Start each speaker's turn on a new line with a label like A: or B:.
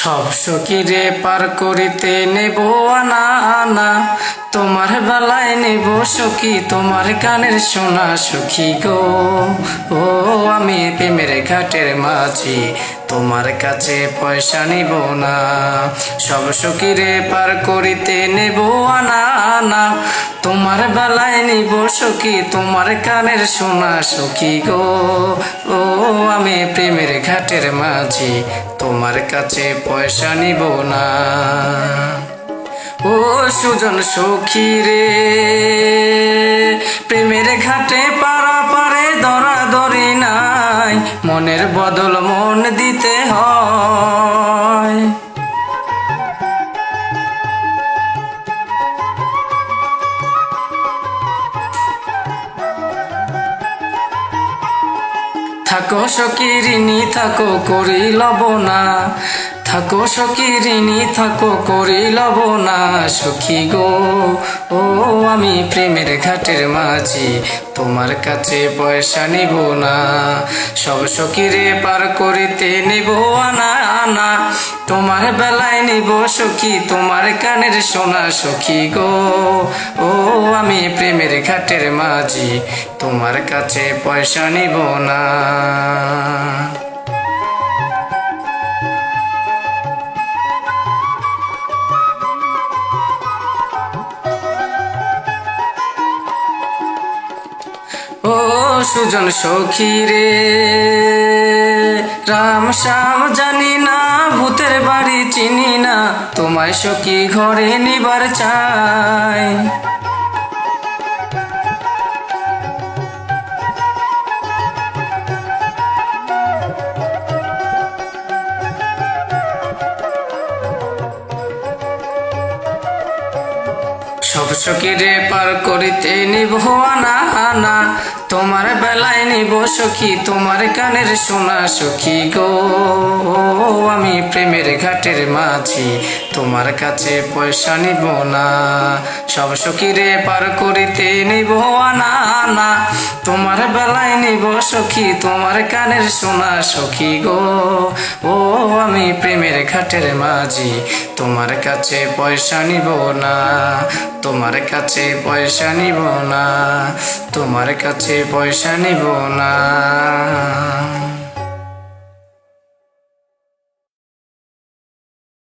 A: সব সখীরে পার করিতে নেব আনা আনা, তোমার বেলায় নেব সখী তোমার কানের সোনা সখী গো। ও আমি প্রেমের ঘাটের মাঝি, তোমার কাছে পয়সা নিব না। সব সখীরে পার করিতে নেব আনা আনা, তোমার বেলায় নিব সখী তোমার কানের সোনা সখী গো। ও আমি প্রেমের ঘাটের মাঝি, তোমার কাছে পয়সা নিব না। ও সুজন সখী রে, প্রেমের ঘাটে পারাপারে দরাদরি নাই, মনের বদল মন দিতে হয়। থাকো সখী ঋণী থাকো করি লব না, থাকো সখী ঋণী থাকো করি লব না সখী গো। ও আমি প্রেমের ঘাটের মাঝি, তোমার কাছে পয়সা নিব না। সব সখীরে পার করিতে নিব আনা আনা, তোমার বেলায় নিব সখী তোমার কানের সোনা সখী গো। ও আমি প্রেমের ঘাটের মাঝি, তোমার কাছে পয়সা নিব না। ও সুজন সখী রে, রাম শ্যাম জানি না ভূতের বাড়ি চিনি না, তোমায় সখী ঘরে নিবার চাই। সব সখীরে পার করিতে নিব আনা আনা, তোমার বেলায় নিব সখী তোমার কানের সোনা সখী গো। আমি প্রেমের ঘাটের মাঝি, তোমার কাছে পয়সা নিব না। সব সখীরে পার করিতে নিব আনা আনা, তোমার বেলায় নিব সখী তোমার কানের সোনা সখী গো। ও আমি প্রেমের ঘাটের মাঝি, তোমার কাছে পয়সা নিব না। তোমার কাছে পয়সা নিব না, তোমার কাছে পয়সা নিব না।